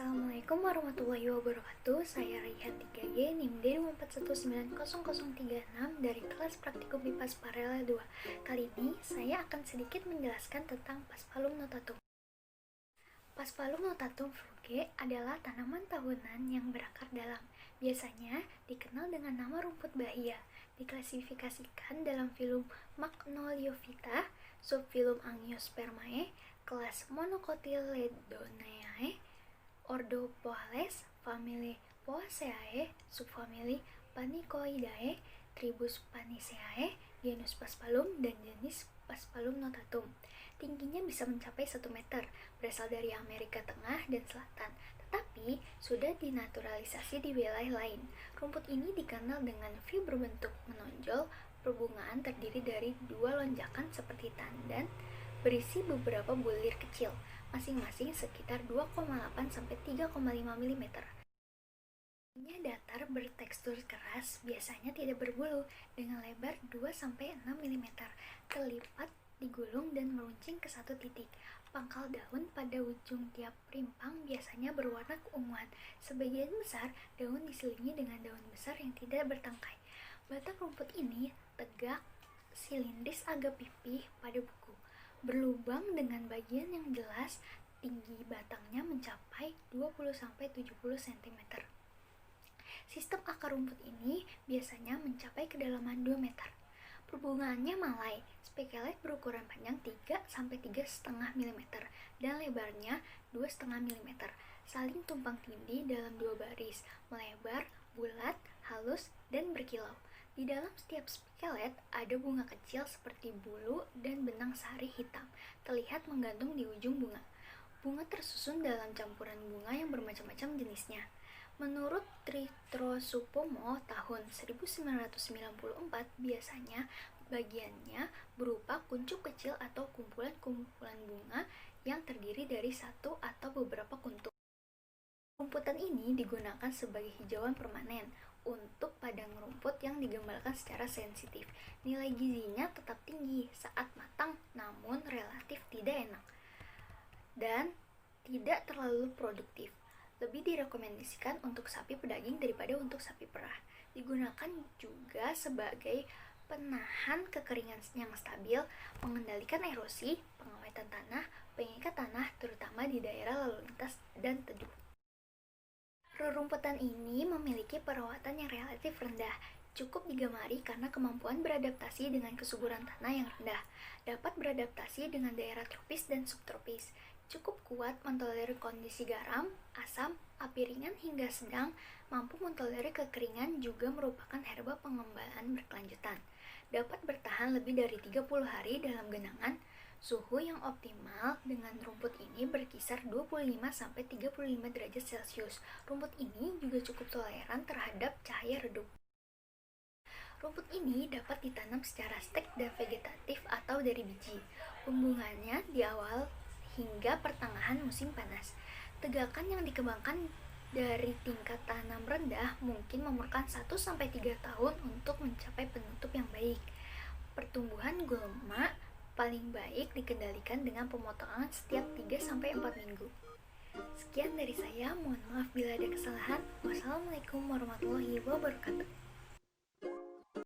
Assalamualaikum warahmatullahi wabarakatuh. Saya Raihan 3G, NIM D2419036 dari kelas Praktikum MIPA Sparela 2. Kali ini saya akan sedikit menjelaskan tentang Paspalum notatum. Paspalum notatum Fruge adalah tanaman tahunan yang berakar dalam. Biasanya dikenal dengan nama rumput bahia. Diklasifikasikan dalam filum Magnoliophyta, subfilum Angiospermae, kelas Monocotyledoneae, ordo Poales, famili Poaceae, subfamili Panicoidae, tribus Paniceae, genus Paspalum, dan jenis Paspalum notatum. Tingginya bisa mencapai 1 meter, berasal dari Amerika Tengah dan Selatan, tetapi sudah dinaturalisasi di wilayah lain. Rumput ini dikenal dengan V berbentuk menonjol, perbungaan terdiri dari 2 lonjakan seperti tandan, berisi beberapa bulir kecil, masing-masing sekitar 2,8 sampai 3,5 mm. Daunnya datar bertekstur keras, biasanya tidak berbulu, dengan lebar 2 sampai 6 mm, terlipat, digulung dan meruncing ke satu titik. Pangkal daun pada ujung tiap rimpang biasanya berwarna keunguan. Sebagian besar daun diselingi dengan daun besar yang tidak bertangkai. Batang rumput ini tegak, silindris agak pipih pada buku, berlubang dengan bagian yang jelas. Tinggi batangnya mencapai 20-70 cm. Sistem akar rumput ini biasanya mencapai kedalaman 2 meter. Perbungaannya malai, spikelet berukuran panjang 3-3,5 mm dan lebarnya 2,5 mm, saling tumpang tindih dalam 2 baris, melebar, bulat, halus, dan berkilau. Di dalam setiap spikelet ada bunga kecil seperti bulu dan benang sari hitam, terlihat menggantung di ujung bunga. Bunga tersusun dalam campuran bunga yang bermacam-macam jenisnya. Menurut Tritrosupomo tahun 1994, biasanya bagiannya berupa kuncup kecil atau kumpulan-kumpulan bunga yang terdiri dari satu atau beberapa kuntup. Rumputan ini digunakan sebagai hijauan permanen untuk padang rumput yang digembalkan secara sensitif. Nilai gizinya tetap tinggi saat matang, namun relatif tidak enak dan tidak terlalu produktif. Lebih direkomendasikan untuk sapi pedaging daripada untuk sapi perah. Digunakan juga sebagai penahan kekeringan yang stabil, mengendalikan erosi, pengawetan tanah, pengikat tanah terutama di daerah lalu lintas dan teduh. Rerumputan ini memiliki perawatan yang relatif rendah, cukup digemari karena kemampuan beradaptasi dengan kesuburan tanah yang rendah, dapat beradaptasi dengan daerah tropis dan subtropis, cukup kuat mentolerir kondisi garam, asam, api ringan hingga sedang, mampu mentolerir kekeringan, juga merupakan herba pengembalaan berkelanjutan. Dapat bertahan lebih dari 30 hari dalam genangan. Suhu yang optimal dengan rumput ini berkisar 25-35 derajat Celcius. Rumput ini juga cukup toleran terhadap cahaya redup. Rumput ini dapat ditanam secara stek dan vegetatif atau dari biji. Pembungaannya di awal hingga pertengahan musim panas. Tegakan yang dikembangkan dari tingkat tanam rendah mungkin memerlukan 1-3 tahun untuk mencapai penutup yang baik. Pertumbuhan gulma paling baik dikendalikan dengan pemotongan setiap 3-4 minggu. Sekian dari saya, mohon maaf bila ada kesalahan. Wassalamualaikum warahmatullahi wabarakatuh.